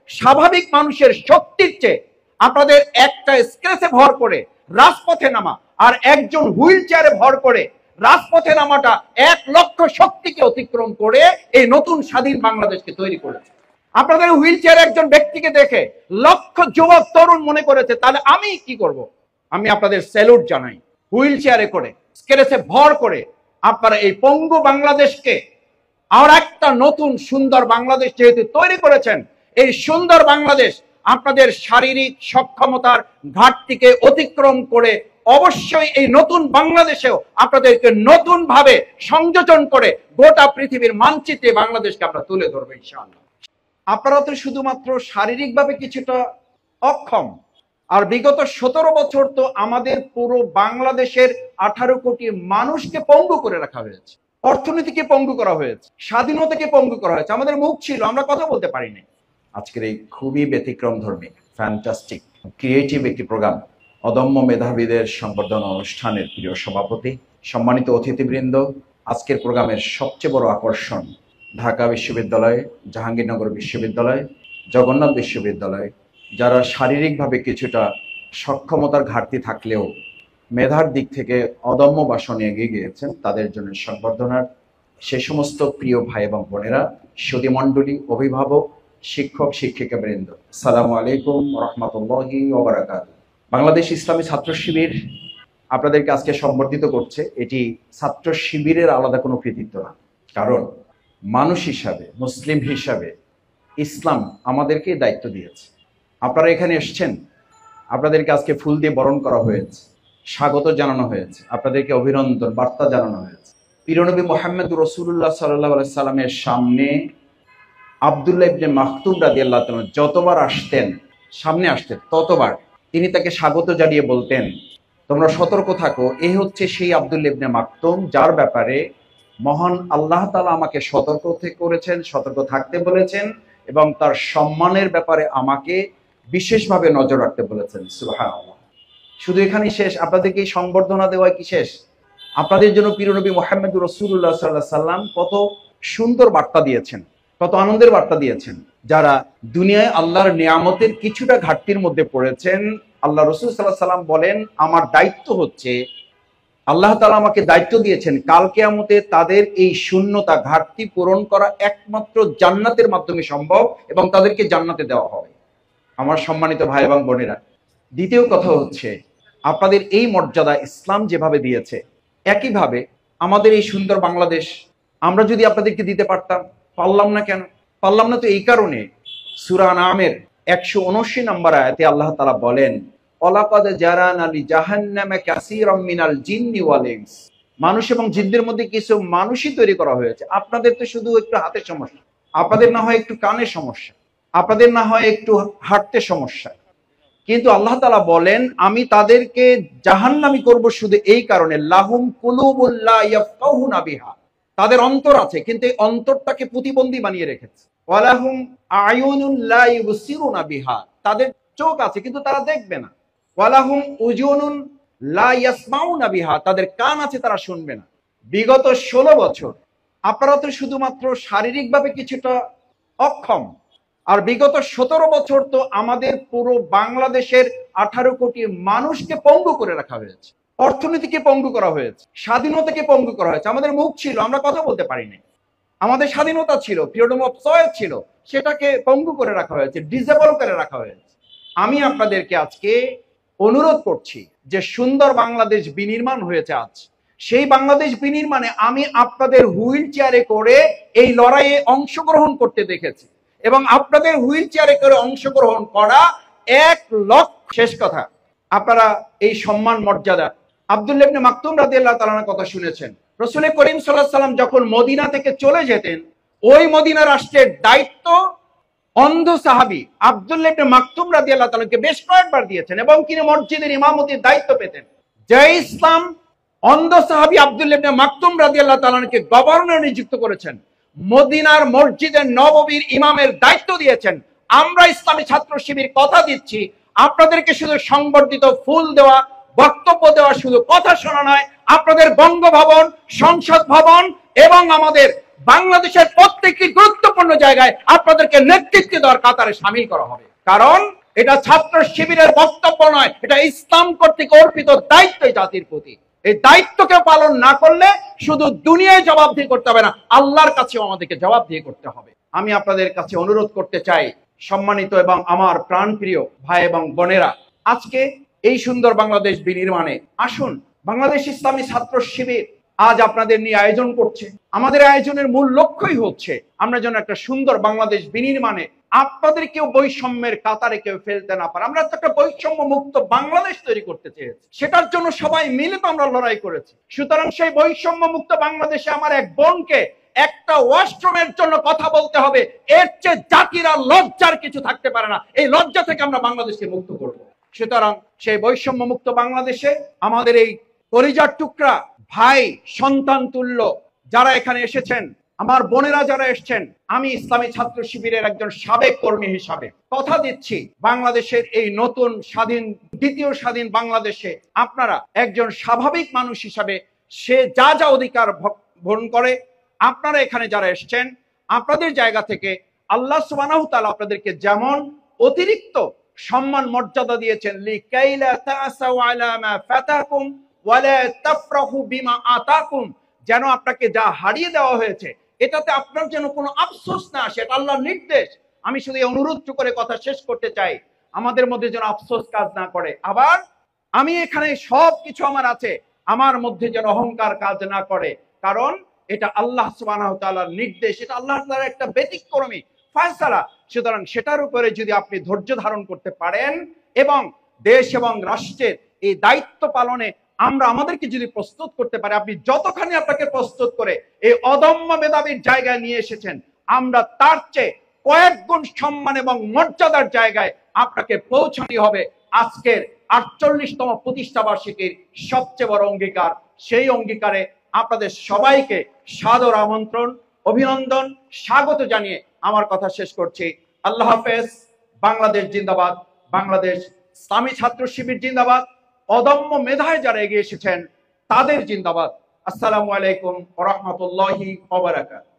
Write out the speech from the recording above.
স্বাভাবিক মানুষের শক্তির চেয়ে আপনাদের একটা স্ক্র্যাচে ভর করে রাজপথে নামা আর একজন হুইল চেয়ারে ভর করে রাজপথে নামাটা 1 লক্ষ শক্তিকে অতিক্রম করে এই নতুন স্বাধীন বাংলাদেশকে তৈরি করেছে। আপনাদের হুইল চেয়ারে একজন ব্যক্তিকে দেখে লক্ষ যুবক তরুণ মনে করেছে তাহলে আমি কি করব। আমি আপনাদের স্যালুট জানাই। হুইল চেয়ারে করে স্ক্র্যাচে ভর করে আপনারা এই পঙ্গু বাংলাদেশকে আর একটা নতুন সুন্দর বাংলাদেশ যেহেতু তৈরি করেছেন, এই সুন্দর বাংলাদেশ আপনাদের শারীরিক সক্ষমতার ঘাটতিকে অতিক্রম করে অবশ্যই এই নতুন বাংলাদেশেও আপনাদেরকে নতুন ভাবে সংযোজন করে গোটা পৃথিবীর মানচিত্রে বাংলাদেশকে আমরা তুলে ধরবো ইনশাআল্লাহ। আপনারা তো শুধুমাত্র শারীরিকভাবে কিছুটা অক্ষম, আর বিগত 17 বছর তো আমাদের পুরো বাংলাদেশের 18 কোটি মানুষকে পঙ্গু করে রাখা হয়েছে, অর্থনীতিকে পঙ্গু করা হয়েছে, স্বাধীনতাকে পঙ্গু করা হয়েছে। আমাদের মুখ ছিল, আমরা কথা বলতে পারিনি। আজকের এই খুবই ব্যতিক্রমধর্মী, ফ্যান্টাস্টিক, ক্রিয়েটিভ একটি প্রোগ্রাম, অদম্য মেধাবীদের সংবর্ধনা অনুষ্ঠানের প্রিয় সভাপতি, সম্মানিত অতিথিবৃন্দ, আজকের প্রোগ্রামের সবচেয়ে বড় আকর্ষণ ঢাকা বিশ্ববিদ্যালয়, জাহাঙ্গীরনগর বিশ্ববিদ্যালয়, জগন্নাথ বিশ্ববিদ্যালয়, যারা শারীরিকভাবে কিছুটা সক্ষমতার ঘাটতি থাকলেও মেধার দিক থেকে অদম্য বাসনে এগিয়ে গিয়েছেন, তাদের জন্য সংবর্ধনার সে সমস্ত প্রিয় ভাই এবং বোনেরা, সুধীমণ্ডলী, অভিভাবক, শিক্ষক শিক্ষিকা বৃন্দ, আসসালামু আলাইকুম রহমতুল্লাহি ওয়া বারাকাতুহু। বাংলাদেশ ইসলামী ছাত্র শিবির আপনাদেরকে আজকে সম্বর্ধিত করছে। এটি ছাত্র শিবিরের আলাদা কোনো কৃতিত্ব না, কারণ মানুষ হিসাবে, মুসলিম হিসাবে ইসলাম আমাদেরকে দায়িত্ব দিয়েছে। আপনারা এখানে এসেছেন, আপনাদেরকে আজকে ফুল দিয়ে বরণ করা হয়েছে, স্বাগত জানানো হয়েছে, আপনাদেরকে অভিনন্দন বার্তা জানানো হয়েছে। প্রিয়নবী মুহাম্মদ রাসূলুল্লাহ সাল্লাল্লাহু আলাইহি সাল্লামের সামনে আব্দুল্লাহ ইবনে মাকতুম রাদিয়াল্লাহু তাআলা যতবার আসতেন, সামনে আসতেন, ততবার তিনি তাকে স্বাগত জানিয়ে বলতেন, তোমরা সতর্ক থাকো, এই হচ্ছে সেই আব্দুল্লাহ ইবনে মাকতুম যার ব্যাপারে মহান আল্লাহ তাআলা আমাকে সতর্ক করেছেন, সতর্ক থাকতে বলেছেন এবং তার সম্মানের ব্যাপারে আমাকে বিশেষভাবে নজর রাখতে বলেছেন। সুবহানাল্লাহ। শুধু এখানেই শেষ? আপনাদেরকে এই সংবর্ধনা দেওয়া কি শেষ? আপনাদের জন্য প্রিয়নবী মুহাম্মদ রাসূলুল্লাহ সাল্লাল্লাহু আলাইহি সাল্লাম কত সুন্দর বার্তা দিয়েছেন, কত আনন্দের বার্তা দিয়েছেন। যারা দুনিয়ায় আল্লাহর নিয়ামতের কিছুটা ঘাটতির মধ্যে পড়েছেন, আল্লাহ রাসূল সাল্লাল্লাহু আলাইহি সাল্লাম বলেন, আমার দায়িত্ব হচ্ছে, আল্লাহ তাআলা আমাকে দায়িত্ব দিয়েছেন কাল কিয়ামতে তাদের এই শূন্যতা, ঘাটতি পূরণ করা একমাত্র জান্নাতের মাধ্যমে সম্ভব এবং তাদেরকে জান্নাতে দেওয়া হবে। আমার সম্মানিত ভাই এবং বোনেরা, দ্বিতীয় কথা হচ্ছে, আপনাদের এই মর্যাদা ইসলাম যেভাবে দিয়েছে, একইভাবে আমাদের এই সুন্দর বাংলাদেশ আমরা যদি আপনাদেরকে দিতে পারতাম, পারলাম না কেন? পারলাম না তো এই কারণে, সূরা আনআমের 179 নম্বর আয়াতে আল্লাহ তাআলা বলেন, ওয়ালাকাদ জারানা লি জাহান্নামা কাসীরাম মিনাল জিন্নি ওয়াল ইনস, মানুষ এবং জিনদের মধ্যে কিছু মানুষই তৈরি করা হয়েছে। আপনাদের তো শুধু একটু হাতের সমস্যা, আপনাদের না হয় একটু কানের সমস্যা, আপনাদের না হয় একটু হাঁটতে সমস্যা, কিন্তু আল্লাহ তাআলা বলেন আমি তাদেরকে জাহান্নামী করব শুধু এই কারণে, লাহুম কুলুবুল লা ইয়াফকাহুনা বিহা, তাদের অন্তর আছে কিন্তু এই অন্তরটাকে প্রতিবন্ধী বানিয়ে রেখেছে। ওয়ালাহুম আয়ুনুন লা ইউবসিরুনা বিহা, তাদের চোখ আছে কিন্তু তারা দেখবে না। ওয়ালাহুম উজুনুন লা ইয়াসমাউনা বিহা, তাদের কান আছে তারা শুনবে না। বিগত 16 বছর আপনারা তো শুধুমাত্র শারীরিকভাবে কিছুটা অক্ষম, আর বিগত 17 বছর তো আমাদের পুরো বাংলাদেশের 18 কোটি মানুষকে পঙ্গু করে রাখা হয়েছে, অর্থনীতিকে পঙ্গু করা হয়েছে, স্বাধীনতাকে পঙ্গু করা হয়েছে। আমাদের মুখ ছিল, আমরা কথা বলতে পারিনি, আমাদের স্বাধীনতা ছিল, ফ্রিডম অফ চয়েস ছিল, সেটাকে পঙ্গু করে রাখা হয়েছে, ডিসেবল করে রাখা হয়েছে। আমি আপনাদেরকে আজকে অনুরোধ করছি যে সুন্দর বাংলাদেশ বিনির্মাণ হয়েছে আজ, সেই বাংলাদেশ বিনির্মাণে আমি আপনাদের হুইল চেয়ারে করে এই লড়াইয়ে অংশগ্রহণ করতে দেখেছি এবং আপনাদের হুইল চেয়ারে করে অংশগ্রহণ করা 1 লক্ষ। শেষ কথা, আপনারা এই সম্মান মর্যাদা আব্দুল্লাহ ইবনে মাকতুম রাদিয়াল্লাহু তাআলার কথা শুনেছেন। রাসূল করিম সাল্লাল্লাহু আলাইহি সাল্লাম যখন মদিনা থেকে চলে যেতেন, ওই মদিনা রাষ্ট্রের দায়িত্ব অন্ধ সাহাবী আব্দুল্লাহ ইবনে মাকতুম রাদিয়াল্লাহু তাআলাকে বেশ কয়েকবার দিয়েছেন এবং তিনি মসজিদের ইমামতির দায়িত্ব পেতেন। যে ইসলাম অন্ধ সাহাবী আব্দুল্লাহ ইবনে মাকতুম রাদিয়াল্লাহু তাআলাকে গভর্নর নিযুক্ত করেছেন, মদিনার মসজিদের নববীর ইমামের দায়িত্ব দিয়েছেন, আমরা ইসলামী ছাত্র শিবির কথা দিচ্ছি আপনাদেরকে শুধু সংবর্ধিত ফুল দেওয়া, বক্তব্য দেওয়া, শুধু কথা শোনা নয়, আপনাদের বঙ্গভবন, সংসদ ভবন এবং আমাদের বাংলাদেশের প্রত্যেকটি গুরুত্বপূর্ণ জায়গায় আপনাদেরকে নেতৃত্ব দেওয়ার কাতারে সামিল করা হবে। কারণ এটা ছাত্র শিবিরের বক্তব্য নয়, এটা ইসলাম কর্তৃক অর্পিত দায়িত্ব জাতির প্রতি। এই দায়িত্বকে পালন না করলে শুধু দুনিয়ায় জবাবদিহি করতে হবে না, আল্লাহর কাছেও আমাদেরকে জবাবদিহি করতে হবে। আমি আপনাদের কাছে অনুরোধ করতে চাই, সম্মানিত এবং আমার প্রাণপ্রিয় ভাই এবং বোনেরা, আজকে এই সুন্দর বাংলাদেশ বিনির্মাণে আসুন। বাংলাদেশ ইসলামী ছাত্র শিবির আজ আপনাদের নিয়ে আয়োজন করছে। আমাদের আয়োজনের মূল লক্ষ্যই হচ্ছে আমরা যেন একটা সুন্দর বাংলাদেশ বিনির্মাণে আপনাদের কেউ বৈষম্যের কাতারে কেউ ফেলতে না পারে। আমরা তো একটা বৈষম্য মুক্ত বাংলাদেশ তৈরি করতে চেয়েছি, সেটার জন্য সবাই মিলে তো আমরা লড়াই করেছি। সুতরাং সেই বৈষম্য মুক্ত বাংলাদেশে আমার এক বোনকে একটা ওয়াশরুমের জন্য কথা বলতে হবে, এর চেয়ে জাতির আর লজ্জার কিছু থাকতে পারে না। এই লজ্জা থেকে আমরা বাংলাদেশকে মুক্ত করব। সুতরাং সেই বৈষম্য মুক্ত বাংলাদেশে আমাদের এই কলিজার টুকরা ভাই, সন্তান তুল্য যারা এখানে এসেছেন, আমার বোনেরা যারা এসেছেন, আমি ইসলামী ছাত্র শিবিরের একজন সাবেক কর্মী হিসাবে কথা দিচ্ছি, বাংলাদেশের এই নতুন স্বাধীন, দ্বিতীয় স্বাধীন বাংলাদেশে আপনারা একজন স্বাভাবিক মানুষ হিসাবে সে যা যা অধিকার ভোগ করে, আপনারা এখানে যারা এসেছেন আপনাদের জায়গা থেকে আল্লাহ সুবহানাহু তাআলা আপনাদেরকে যেমন অতিরিক্ত সম্মান মর্যাদা দিয়েছেন, লিকাইলা তাসাউ আলা মা ফাতাকুম ওয়ালা তাফরাহু বিমা আতাকুম, যেন আপনাকে যা হারিয়ে দেওয়া হয়েছে এটাতে আপনার যেন কোনো আফসোস না আসে, এটা আল্লাহর নির্দেশ। আমি শুধু এই অনুরোধ করে কথা শেষ করতে চাই, আমাদের মধ্যে যেন আফসোস কাজ না করে। আবার আমি এখানে সব কিছু আমার আছে, আমার মধ্যে যেন অহংকার কাজ না করে, কারণ এটা আল্লাহ সুবহানাহু তাআলার নির্দেশ, এটা আল্লাহ তাআলার একটা ব্যতিক্রমী ফয়সালা। সুতরাং সেটার উপরে যদি আপনি ধৈর্য ধারণ করতে পারেন এবং দেশ এবং রাষ্ট্রের এই দায়িত্ব পালনে আমরা আমাদেরকে যদি প্রস্তুত করতে পারি, আপনি যতখানি আপনাকে প্রস্তুত করে এই অদম্য মেধাবীর জায়গায় নিয়ে এসেছেন, আমরা তার চেয়ে কয়েক গুণ সম্মান এবং মর্যাদার জায়গায় আপনাকে পৌঁছানো হবে। আজকের 48তম প্রতিষ্ঠা বার্ষিকীর সবচেয়ে বড় অঙ্গীকার, সেই অঙ্গীকারে আপনাদের সবাইকে সাদর আমন্ত্রণ, অভিনন্দন, স্বাগত জানিয়ে আমার কথা শেষ করছি। আল্লাহ হাফেজ। বাংলাদেশ জিন্দাবাদ, বাংলাদেশ ইসলামী ছাত্র শিবির জিন্দাবাদ, অদম্য মেধায় যারা এগিয়ে এসেছেন তাদের জিন্দাবাদ। আসসালামু আলাইকুম ওয়া রাহমাতুল্লাহি ওয়া বারাকাতুহু।